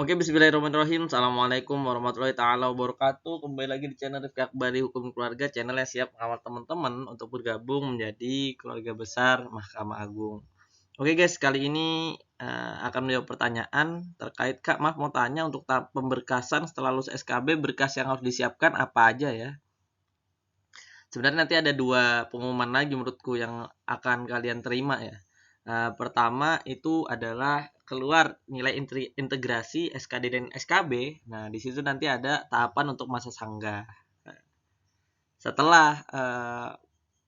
Oke, bismillahirrahmanirrahim. Assalamualaikum warahmatullahi taala wabarakatuh. Kembali lagi di channel Rifki Akbari Hukum Keluarga, channel yang siap mengawal teman-teman untuk bergabung menjadi keluarga besar Mahkamah Agung. Oke guys, kali ini akan menjawab pertanyaan terkait Kak, maaf mau tanya untuk tahap pemberkasan setelah lulus SKB, berkas yang harus disiapkan apa aja ya? Sebenarnya nanti ada dua pengumuman lagi menurutku yang akan kalian terima ya. Pertama itu adalah keluar nilai integrasi SKD dan SKB. Nah, di situ nanti ada tahapan untuk masa sanggah. Nah, setelah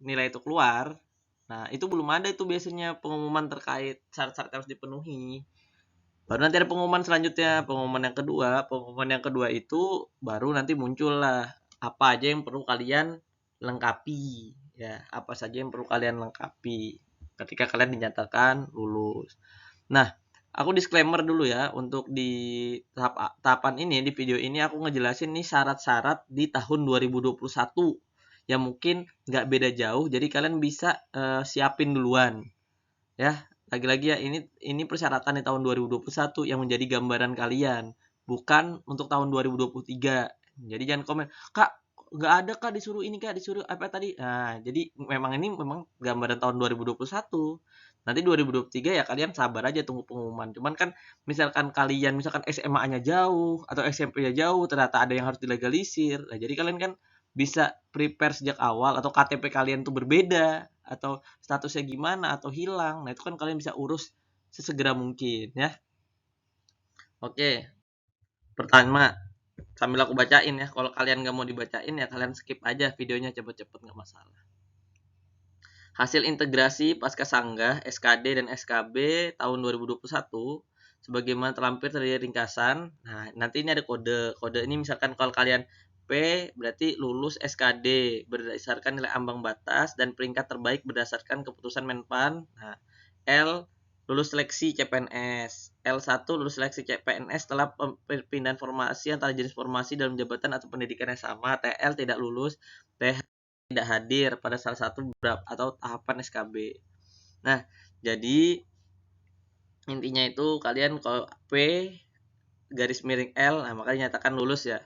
nilai itu keluar, nah itu belum ada itu biasanya pengumuman terkait syarat-syarat yang harus dipenuhi. Baru nanti ada pengumuman selanjutnya, pengumuman yang kedua itu baru nanti muncul lah apa aja yang perlu kalian lengkapi, ya apa saja yang perlu kalian lengkapi ketika kalian dinyatakan lulus. Nah, aku disclaimer dulu ya untuk di tahapan ini di video ini aku ngejelasin nih syarat-syarat di tahun 2021 yang mungkin nggak beda jauh, jadi kalian bisa siapin duluan ya. Lagi-lagi ya, ini persyaratan di tahun 2021 yang menjadi gambaran kalian, bukan untuk tahun 2023. Jadi jangan komen, "Kak, nggak ada Kak, disuruh ini Kak, disuruh apa tadi." Nah, jadi memang ini memang gambaran tahun 2021. Nanti 2023 ya kalian sabar aja tunggu pengumuman. Cuman kan misalkan SMA-nya jauh atau SMP-nya jauh, ternyata ada yang harus dilegalisir. Nah, jadi kalian kan bisa prepare sejak awal atau KTP kalian tuh berbeda atau statusnya gimana atau hilang. Nah, itu kan kalian bisa urus sesegera mungkin ya. Oke, pertama sambil aku bacain ya. Kalau kalian nggak mau dibacain ya kalian skip aja videonya cepet-cepet nggak masalah. Hasil integrasi pasca sanggah SKD dan SKB tahun 2021 sebagaimana terlampir dari ringkasan. Nah, nanti ini ada kode. Kode ini misalkan kalau kalian P berarti lulus SKD berdasarkan nilai ambang batas dan peringkat terbaik berdasarkan keputusan Menpan. Nah, L lulus seleksi CPNS. L1 lulus seleksi CPNS setelah perpindahan formasi antara jenis formasi dalam jabatan atau pendidikan yang sama. TL tidak lulus. TH tidak hadir pada salah satu atau tahapan SKB. Nah, jadi intinya itu kalian kalau P garis miring L, nah makanya nyatakan lulus ya.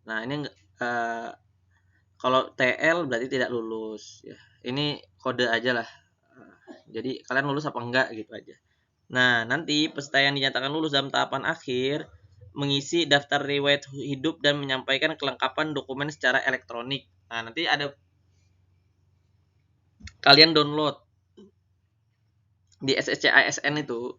Nah, ini uh, kalau TL berarti tidak lulus ya. Ini kode aja lah. Jadi kalian lulus apa enggak gitu aja. Nah, nanti peserta yang dinyatakan lulus dalam tahapan akhir mengisi daftar riwayat hidup dan menyampaikan kelengkapan dokumen secara elektronik. Nah, nanti ada kalian download di SSCISN itu,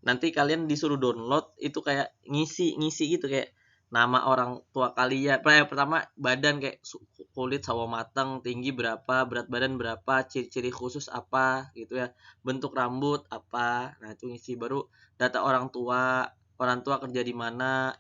nanti kalian disuruh download itu kayak ngisi gitu kayak nama orang tua kalian. Pertama badan kayak kulit sawo matang, tinggi berapa, berat badan berapa, ciri-ciri khusus apa gitu ya, bentuk rambut apa. Nah, itu ngisi. Baru data orang tua kerja di mana,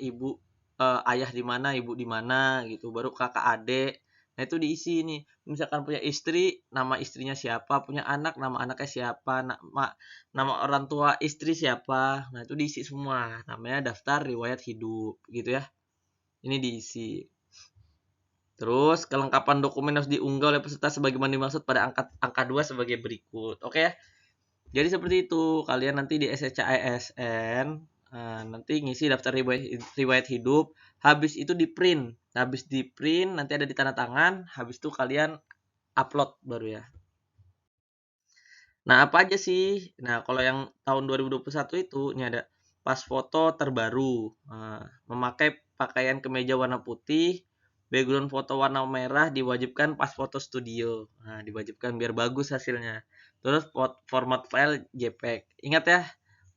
ayah di mana, ibu di mana gitu. Baru kakak adik. Nah, itu diisi nih. Misalkan punya istri, nama istrinya siapa, punya anak, nama anaknya siapa, nama orang tua istri siapa. Nah, itu diisi semua. Namanya daftar riwayat hidup gitu ya. Ini diisi. Terus kelengkapan dokumen harus diunggah oleh peserta sebagaimana dimaksud pada angka 2 sebagai berikut. Oke ya. Jadi seperti itu. Kalian nanti di SSCISN nanti ngisi daftar riwayat hidup, habis itu di print. Habis di print nanti ada di tanda tangan, habis itu kalian upload baru ya. Nah, apa aja sih? Nah, kalau yang tahun 2021 itu ini ada pas foto terbaru. Nah, memakai pakaian kemeja warna putih, background foto warna merah diwajibkan pas foto studio. Nah, diwajibkan biar bagus hasilnya. Terus format file JPEG. Ingat ya,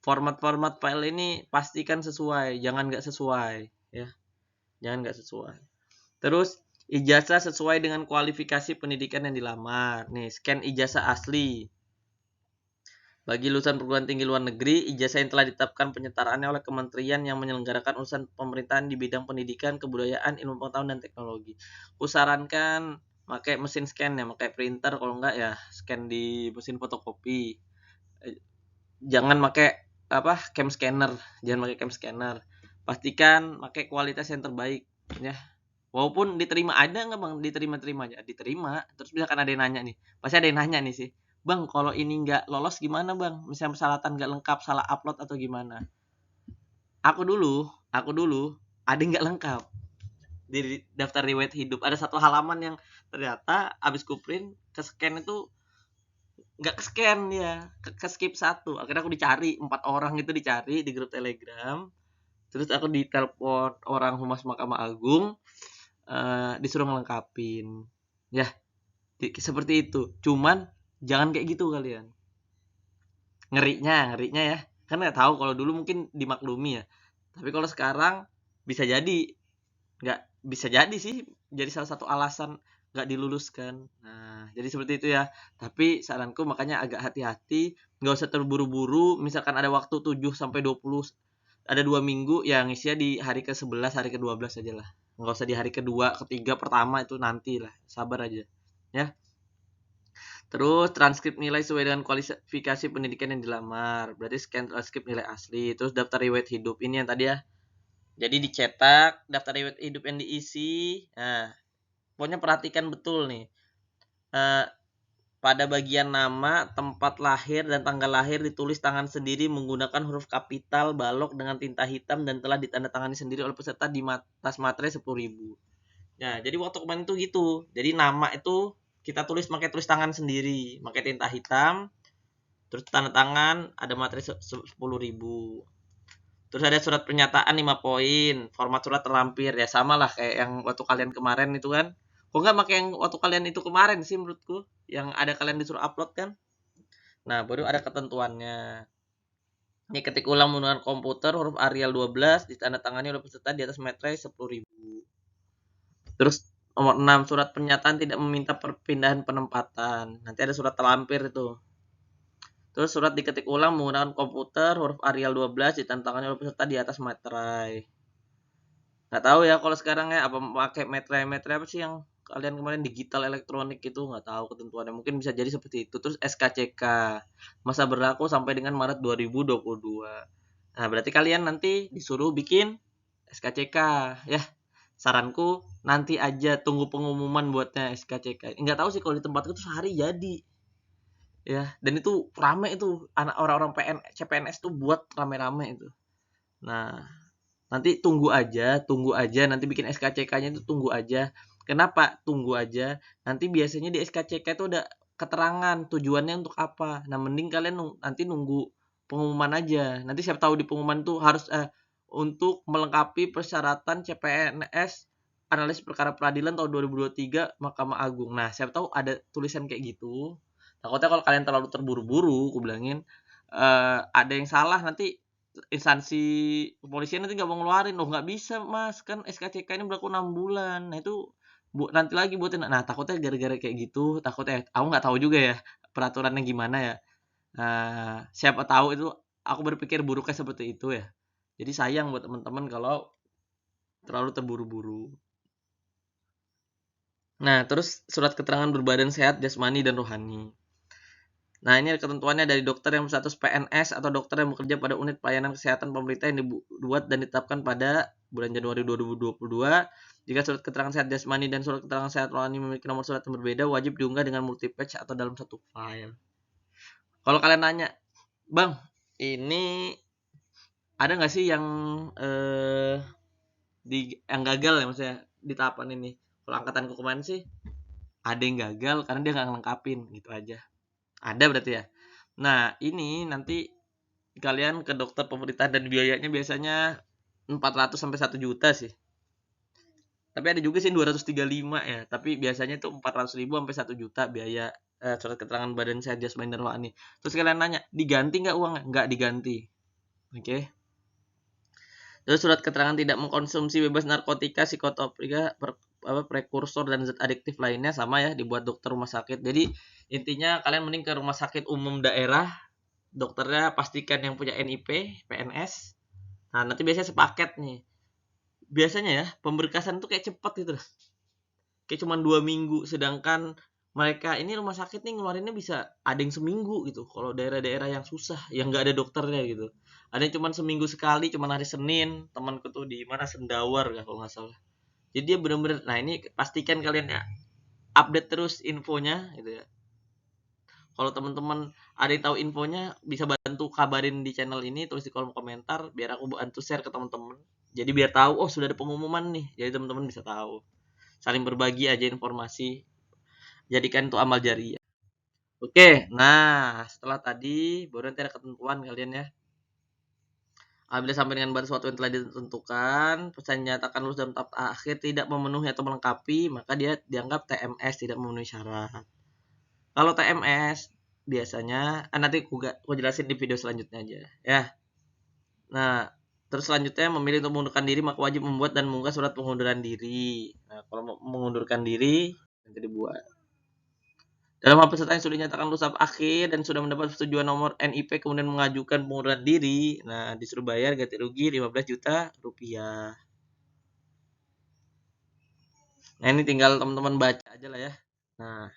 format-format file ini pastikan sesuai, jangan nggak sesuai ya. Jangan nggak sesuai. Terus ijazah sesuai dengan kualifikasi pendidikan yang dilamar. Nih, scan ijazah asli. Bagi lulusan perguruan tinggi luar negeri, ijazah yang telah ditetapkan penyetaraannya oleh kementerian yang menyelenggarakan urusan pemerintahan di bidang pendidikan, kebudayaan, ilmu pengetahuan, dan teknologi. Kusarankan pakai mesin scan ya, pakai printer, kalau enggak ya scan di mesin fotokopi. Jangan pakai cam scanner, jangan pakai cam scanner. Pastikan pakai kualitas yang terbaik ya. Walaupun diterima, ada nggak bang diterima aja, diterima. Terus misalkan ada yang nanya nih, pasti ada yang nanya nih sih, bang kalau ini nggak lolos gimana bang, misalnya persyaratan nggak lengkap, salah upload atau gimana. aku dulu ada yang nggak lengkap di daftar riwayat hidup. Ada satu halaman yang ternyata abis ku print ke scan itu nggak ke scan ya, ke skip satu. Akhirnya aku dicari 4 orang itu, dicari di grup Telegram. Terus aku ditelepon orang Humas Mahkamah Agung, disuruh ngelengkapin. Ya, seperti itu. Cuman jangan kayak gitu kalian. Ngerinya ya. Kan nggak tahu, kalau dulu mungkin dimaklumi ya. Tapi kalau sekarang bisa jadi nggak, bisa jadi sih jadi salah satu alasan nggak diluluskan. Nah, jadi seperti itu ya. Tapi saranku makanya agak hati-hati, nggak usah terburu-buru. Misalkan ada waktu 7 sampai 20, ada 2 minggu, ya ngisinya di hari ke-11, hari ke-12 aja lah. Nggak usah di hari kedua, ketiga, pertama itu nanti lah. Sabar aja. Ya. Terus transkrip nilai sesuai dengan kualifikasi pendidikan yang dilamar. Berarti scan transkrip nilai asli. Terus daftar riwayat hidup. Ini yang tadi ya. Jadi dicetak daftar riwayat hidup yang diisi. Nah, pokoknya perhatikan betul nih. Eh, pada bagian nama, tempat lahir dan tanggal lahir ditulis tangan sendiri menggunakan huruf kapital balok dengan tinta hitam dan telah ditandatangani sendiri oleh peserta di atas materai 10.000. Nah, jadi waktu kemarin itu gitu. Jadi nama itu kita tulis pakai tulis tangan sendiri, pakai tinta hitam, terus tanda tangan, ada materi 10.000. Terus ada surat pernyataan 5 poin, format surat terlampir, ya sama lah kayak yang waktu kalian kemarin itu kan. Kok nggak pakai yang waktu kalian itu kemarin sih menurutku, yang ada kalian disuruh upload kan. Nah, baru ada ketentuannya. Ini ketik ulang menggunakan komputer huruf Arial 12 ditandatangani oleh peserta di atas materai 10.000. Terus nomor 6, surat pernyataan tidak meminta perpindahan penempatan. Nanti ada surat terlampir itu. Terus surat diketik ulang menggunakan komputer huruf Arial 12 ditandatangani oleh peserta di atas materai. Nggak tahu ya kalau sekarang ya, apa pakai materai apa sih yang kalian kemarin digital elektronik itu, nggak tahu ketentuannya. Mungkin bisa jadi seperti itu. Terus SKCK masa berlaku sampai dengan Maret 2022. Nah, berarti kalian nanti disuruh bikin SKCK ya. Saranku nanti aja tunggu pengumuman buatnya SKCK. Nggak tahu sih kalau di tempatku tuh sehari jadi. Ya, dan itu rame itu anak orang-orang CPNS tuh buat rame-rame itu. Nah, nanti tunggu aja nanti bikin SKCK-nya itu tunggu aja. Kenapa tunggu aja? Nanti biasanya di SKCK itu ada keterangan tujuannya untuk apa. Nah, mending kalian nanti nunggu pengumuman aja. Nanti siapa tahu di pengumuman tuh harus untuk melengkapi persyaratan CPNS analis perkara peradilan tahun 2023 Mahkamah Agung. Nah, siapa tahu ada tulisan kayak gitu. Takutnya kalau kalian terlalu terburu-buru, aku bilangin ada yang salah, nanti instansi kepolisian nanti nggak mau ngeluarin. Oh, nggak bisa mas, kan SKCK ini berlaku 6 bulan. Nah itu nanti lagi buatin. Nah, takutnya gara-gara kayak gitu, takutnya aku nggak tahu juga ya peraturannya gimana ya. Nah, siapa tahu itu aku berpikir buruknya seperti itu ya. Jadi sayang buat teman-teman kalau terlalu terburu-buru. Nah, terus surat keterangan berbadan sehat jasmani dan rohani. Nah, ini ketentuannya dari dokter yang berstatus PNS atau dokter yang bekerja pada unit pelayanan kesehatan pemerintah yang dibuat dan ditetapkan pada bulan Januari 2022. Jika surat keterangan sehat jasmani dan surat keterangan sehat rohani memiliki nomor surat yang berbeda, wajib diunggah dengan multipage atau dalam satu file. Kalau kalian nanya, Bang, ini ada nggak sih yang yang gagal ya, maksudnya di tahapan ini? Kalau angkatanku kemarin sih ada yang gagal karena dia nggak ngelengkapin gitu aja. Ada berarti ya. Nah, ini nanti kalian ke dokter pemerintah dan biayanya biasanya 400 sampai 1 juta sih. Tapi ada juga sih 235 ya, tapi biasanya itu 400.000 sampai 1 juta biaya surat keterangan badan sehat jasmani dan rohani. Terus kalian nanya, diganti nggak uangnya? Nggak diganti. Oke. Terus surat keterangan tidak mengkonsumsi bebas narkotika, psikotropika, prekursor dan zat adiktif lainnya sama ya, dibuat dokter rumah sakit. Jadi intinya kalian mending ke rumah sakit umum daerah, dokternya pastikan yang punya NIP, PNS. Nah, nanti biasanya sepaket nih. Biasanya ya, pemberkasan tuh kayak cepet gitu. Kayak cuma 2 minggu. Sedangkan mereka ini rumah sakit nih ngeluarinnya bisa ada yang seminggu gitu. Kalau daerah-daerah yang susah, yang nggak ada dokternya gitu. Ada yang cuma seminggu sekali, cuma hari Senin. Temanku tuh di mana Sendawar ya kalau nggak salah. Jadi dia bener-bener, nah ini pastikan kalian ya update terus infonya gitu ya. Kalau teman-teman ada yang tahu infonya, bisa bantu kabarin di channel ini, tulis di kolom komentar, biar aku bantu share ke teman-teman. Jadi biar tahu, oh sudah ada pengumuman nih, jadi teman-teman bisa tahu. Saling berbagi aja informasi, jadikan itu amal jariah. Oke, nah setelah tadi baru nanti ada ketentuan kalian ya. Apabila sampai dengan batas waktu yang telah ditentukan, peserta dinyatakan lulus dalam tahap akhir tidak memenuhi atau melengkapi, maka dia dianggap TMS, tidak memenuhi syarat. Kalau TMS biasanya, nanti aku jelasin di video selanjutnya aja ya. Nah, terus selanjutnya memilih untuk mengundurkan diri, maka wajib membuat dan mengunggah surat pengunduran diri. Nah, kalau mau mengundurkan diri nanti dibuat. Dalam hal peserta yang sudah dinyatakan lulus tahap akhir dan sudah mendapat persetujuan nomor NIP kemudian mengajukan pengunduran diri, nah disuruh bayar ganti rugi 15 juta rupiah. Nah, ini tinggal teman-teman baca aja lah ya. Nah,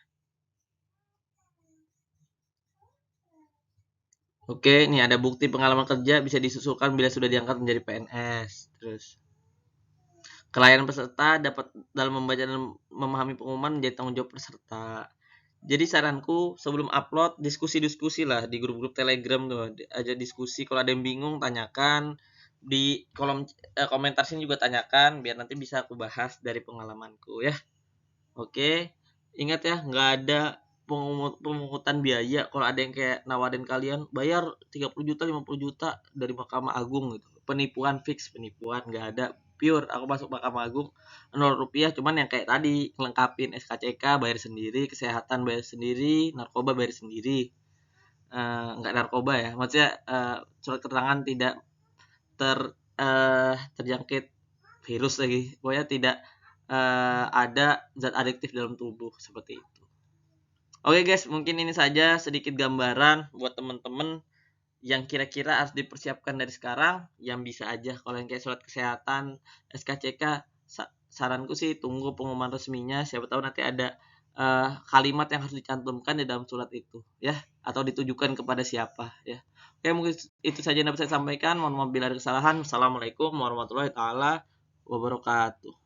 oke, ini ada bukti pengalaman kerja bisa disusulkan bila sudah diangkat menjadi PNS. Terus, kelainan peserta dapat dalam membaca dan memahami pengumuman menjadi tanggung jawab peserta. Jadi saranku sebelum upload diskusi-diskusi lah di grup-grup Telegram tuh, aja diskusi. Kalau ada yang bingung tanyakan di kolom komentar sini juga tanyakan biar nanti bisa aku bahas dari pengalamanku ya. Oke, ingat ya nggak ada pemungutan biaya. Kalau ada yang kayak nawarin kalian bayar 30 juta 50 juta dari Mahkamah Agung gitu, penipuan, fix penipuan, nggak ada. Pure aku masuk Mahkamah Agung 0 rupiah, cuman yang kayak tadi ngelengkapin SKCK bayar sendiri, kesehatan bayar sendiri, narkoba bayar sendiri. Nggak narkoba ya, maksudnya surat keterangan tidak terjangkit virus lagi, pokoknya tidak ada zat adiktif dalam tubuh seperti itu. Oke guys, mungkin ini saja sedikit gambaran buat teman-teman yang kira-kira harus dipersiapkan dari sekarang, yang bisa aja kalau yang kayak surat kesehatan, SKCK, saranku sih tunggu pengumuman resminya, siapa tahu nanti ada kalimat yang harus dicantumkan di dalam surat itu ya, atau ditujukan kepada siapa ya. Oke, mungkin itu saja yang dapat saya sampaikan. Mohon maaf bila ada kesalahan. Assalamualaikum warahmatullahi taala wabarakatuh.